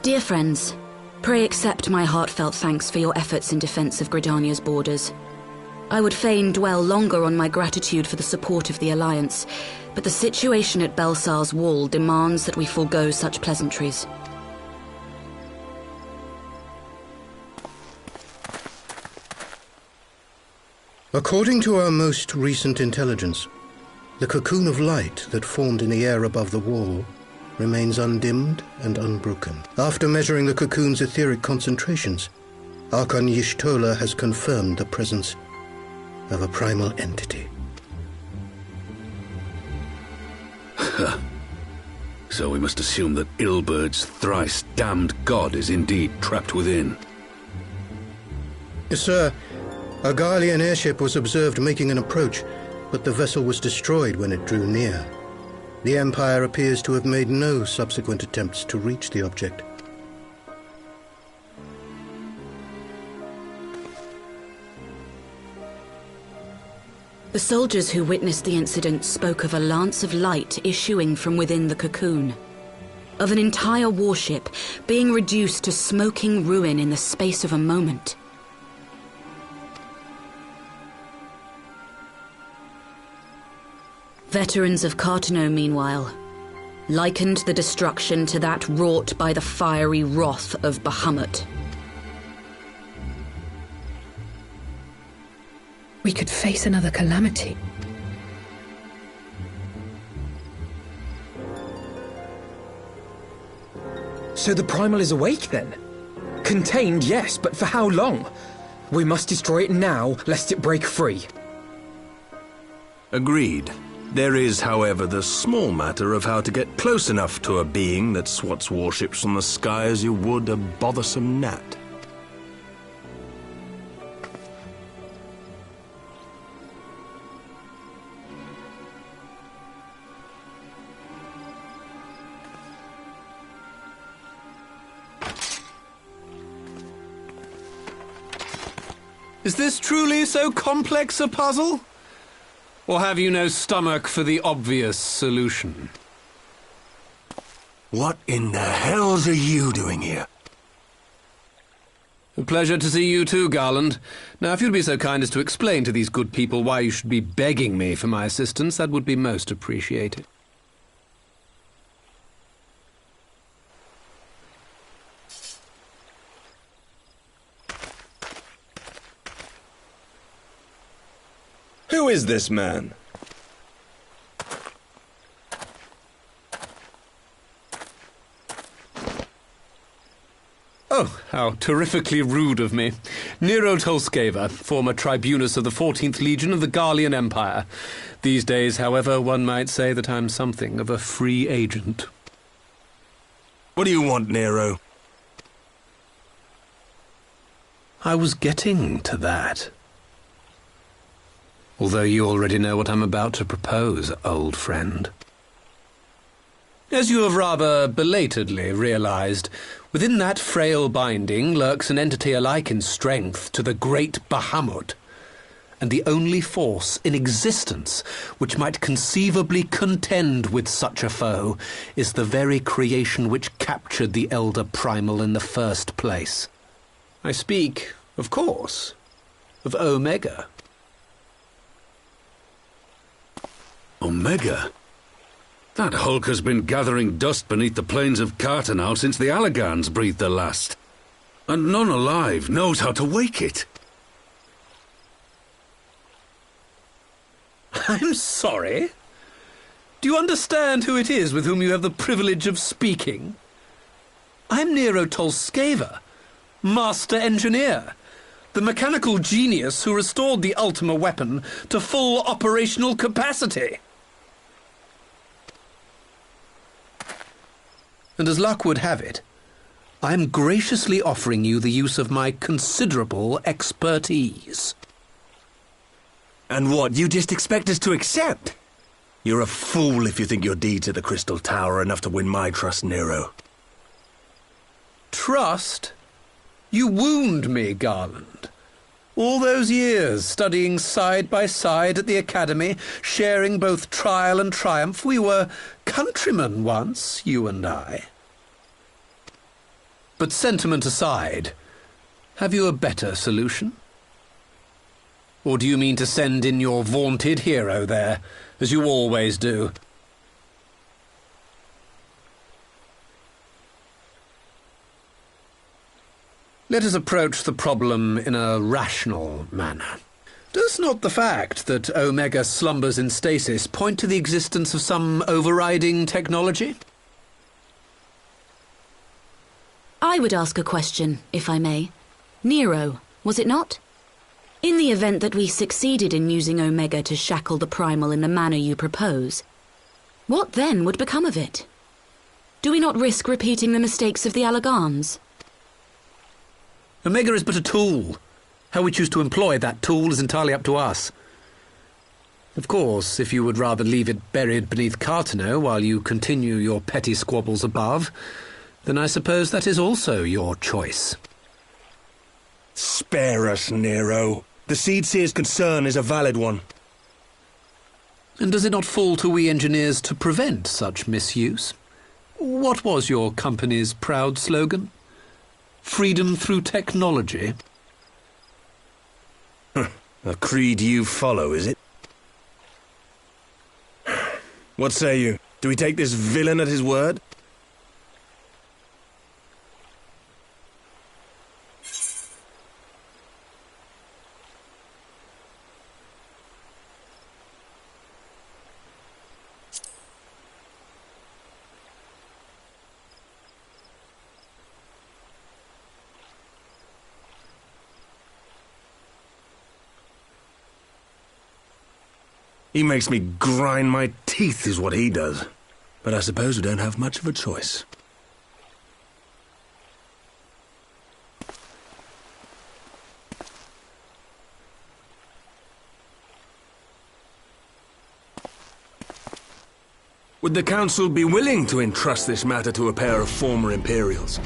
Dear friends, pray accept my heartfelt thanks for your efforts in defense of Gridania's borders. I would fain dwell longer on my gratitude for the support of the Alliance, but the situation at Belsar's wall demands that we forego such pleasantries. According to our most recent intelligence, the cocoon of light that formed in the air above the wall remains undimmed and unbroken. After measuring the cocoon's etheric concentrations, Archon Y'shtola has confirmed the presence of a primal entity. So we must assume that Ilbert's thrice damned god is indeed trapped within. Yes, sir. A Garlean airship was observed making an approach, but the vessel was destroyed when it drew near. The Empire appears to have made no subsequent attempts to reach the object. The soldiers who witnessed the incident spoke of a lance of light issuing from within the cocoon, of an entire warship being reduced to smoking ruin in the space of a moment. Veterans of Cartano, meanwhile, likened the destruction to that wrought by the fiery wrath of Bahamut. We could face another calamity. So the Primal is awake then? Contained, yes, but for how long? We must destroy it now, lest it break free. Agreed. There is, however, the small matter of how to get close enough to a being that swats warships from the sky as you would a bothersome gnat. Is this truly so complex a puzzle? Or have you no stomach for the obvious solution? What in the hells are you doing here? A pleasure to see you too, Garland. Now, if you'd be so kind as to explain to these good people why you should be begging me for my assistance, that would be most appreciated. Who is this man? Oh, how terrifically rude of me. Nero Tolskeva, former tribunus of the 14th Legion of the Garlean Empire. These days, however, one might say that I'm something of a free agent. What do you want, Nero? I was getting to that. Although you already know what I'm about to propose, old friend. As you have rather belatedly realized, within that frail binding lurks an entity alike in strength to the great Bahamut, and the only force in existence which might conceivably contend with such a foe is the very creation which captured the Elder Primal in the first place. I speak, of course, of Omega. Omega? That hulk has been gathering dust beneath the plains of Cartanau since the Allegans breathed their last. And none alive knows how to wake it. I'm sorry. Do you understand who it is with whom you have the privilege of speaking? I'm Nero Tolskeva, Master Engineer, the mechanical genius who restored the Ultima weapon to full operational capacity. And as luck would have it, I am graciously offering you the use of my considerable expertise. And what, you just expect us to accept? You're a fool if you think your deeds at the Crystal Tower are enough to win my trust, Nero. Trust? You wound me, Garland. All those years, studying side by side at the Academy, sharing both trial and triumph, we were countrymen once, you and I. But sentiment aside, have you a better solution? Or do you mean to send in your vaunted hero there, as you always do? Let us approach the problem in a rational manner. Does not the fact that Omega slumbers in stasis point to the existence of some overriding technology? I would ask a question, if I may. Nero, was it not? In the event that we succeeded in using Omega to shackle the Primal in the manner you propose, what then would become of it? Do we not risk repeating the mistakes of the Allegans? Omega is but a tool. How we choose to employ that tool is entirely up to us. Of course, if you would rather leave it buried beneath Cartanau while you continue your petty squabbles above, then I suppose that is also your choice. Spare us, Nero. The Seedseer's concern is a valid one. And does it not fall to we engineers to prevent such misuse? What was your company's proud slogan? Freedom through technology? A creed you follow, is it? What say you? Do we take this villain at his word? He makes me grind my teeth, is what he does. But I suppose we don't have much of a choice. Would the Council be willing to entrust this matter to a pair of former Imperials?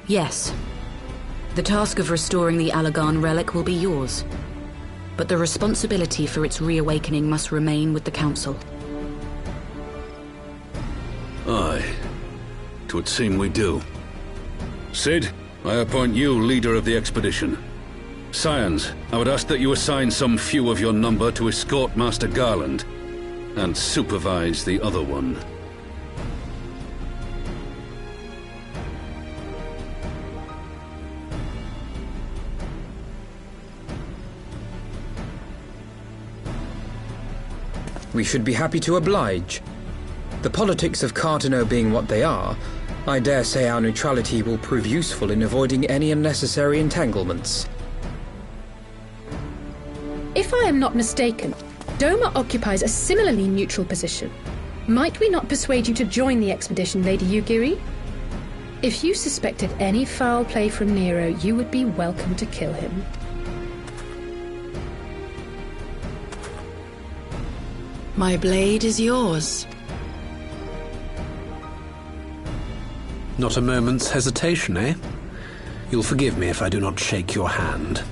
Yes. The task of restoring the Allegan relic will be yours. But the responsibility for its reawakening must remain with the Council. Aye. 'Twould seem we do. Sid, I appoint you leader of the expedition. Scions, I would ask that you assign some few of your number to escort Master Garland, and supervise the other one. We should be happy to oblige. The politics of Cartanau being what they are, I dare say our neutrality will prove useful in avoiding any unnecessary entanglements. If I am not mistaken, Doma occupies a similarly neutral position. Might we not persuade you to join the expedition, Lady Yugiri? If you suspected any foul play from Nero, you would be welcome to kill him. My blade is yours. Not a moment's hesitation, eh? You'll forgive me if I do not shake your hand.